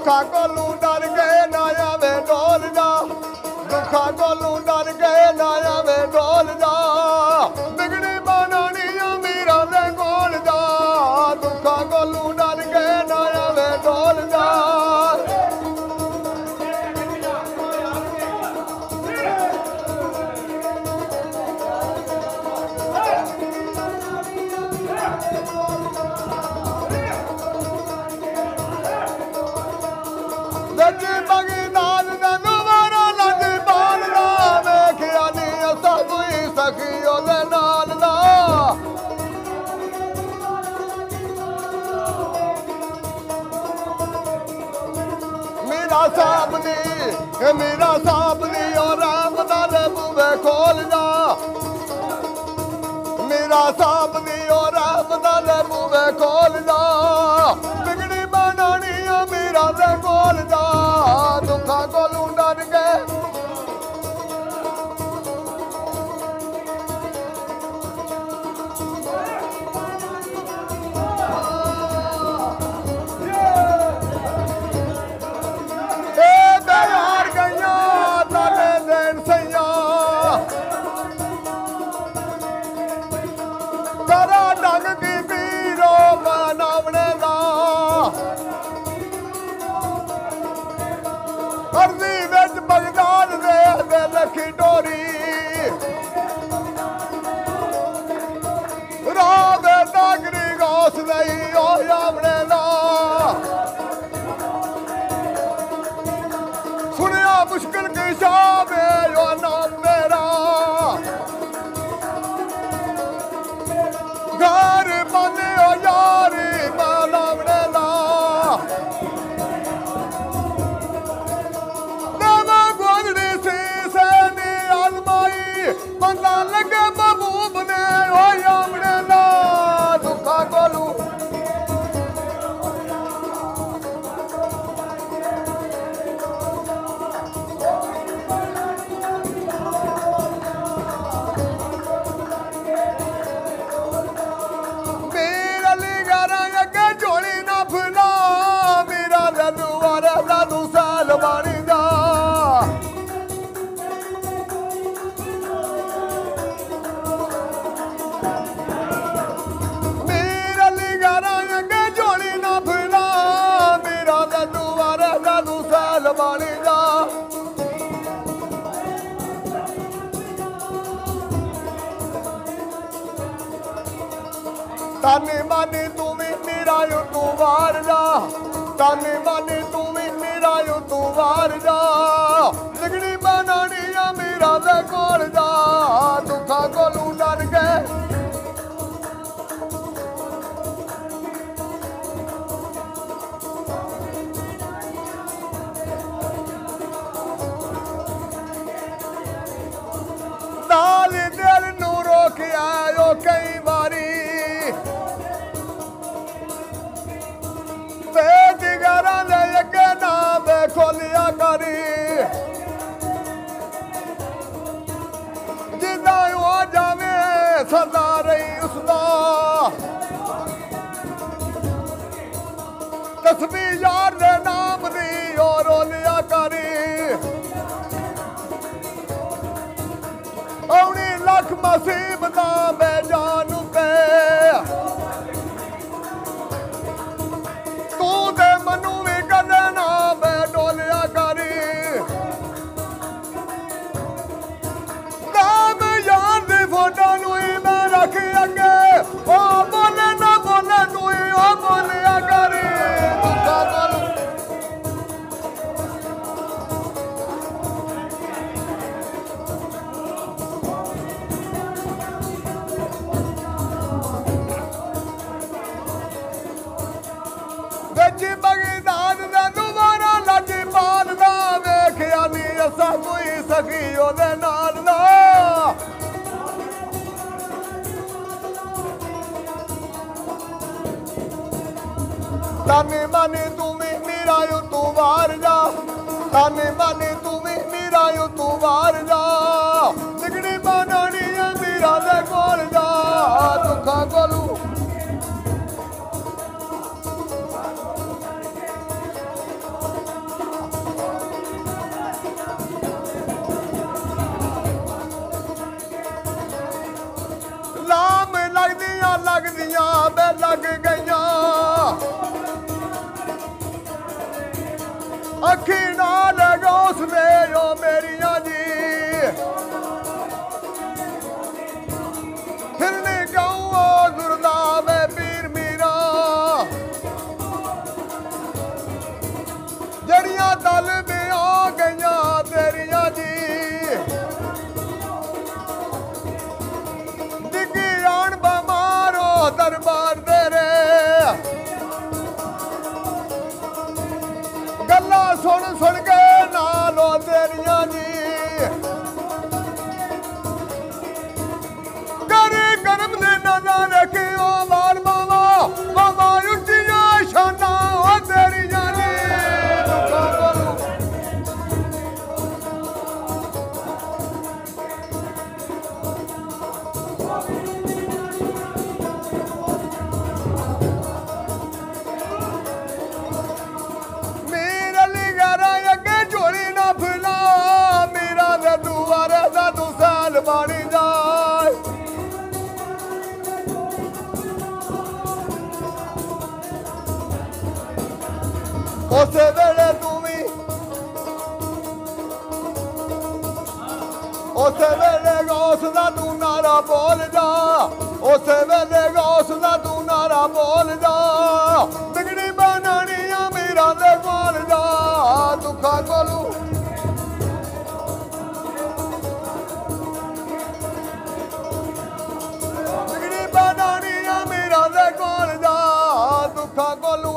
दुखा कोलू डर के ना आवे डोल जा दुखा कोलू डर के ना आवे डोल जा बिगड़ी बनानी मीरा दे कोल जा दुखा कोलू डर के ना आवे डोल जा मेरा सामने और रामदान बुवे खोल जा मेरा सामने और रामदान बुवे खोल जा बिगड़ी बनानी मेरा दे खोल जा दुखा कोलू डर के मुश्किल की शाम यो नाम मेरा घर बने हो यारी मानवने ला नवा गोदड़ी सी से नी आजमाई बंदा लगे महबूब ने हो यामने ला दुखा कोलू ताने माने तू भी मेरा यो तू वार जा ताने माने तू भी मेरा यो तू वार जा बिगड़ी बनानी मेरा दे कोल जा दुखा कोलू डर के नाल दिल नू रोक आयो कई बारी खोलिया करी जिदा हो जावे सदा रही उसदा तस्वीर यार दे नाम दी और रोलिया करी औनी लख मुसीबता बेजानू पे तू दे मनु भी कदे ना सखी ओदे नाल ना ताने माने तू भी मेरा यो तू वार जा ताने माने तू भी मेरा यो तू वार जा बिगड़ी बनानी मेरा दे कोल जा दुखा कोलू लग गईयां अखी नाल गौस दे ओ मेरिया जी फिरने गाँव गुरदावे पीर मीरा जड़ियां दल में आ गईयां तेरिया जी डिगी आन बमारो दरबार तेरे गल्ला सुन सुन के नालो तेरिया जी करे कर्म दे ना रखियो बाल मामा मामा उठिया शाना ओ तेरिया जी बाणी जाए उस वेले तू भी उस वेले गौस दा तू नारा बोल जा उस वेले गौस दा तू नारा बोल जा बिगड़ी बनानिया मेरा दे बोल जा दुखा कोलू मेरा दे कोल जा दुखा कोलू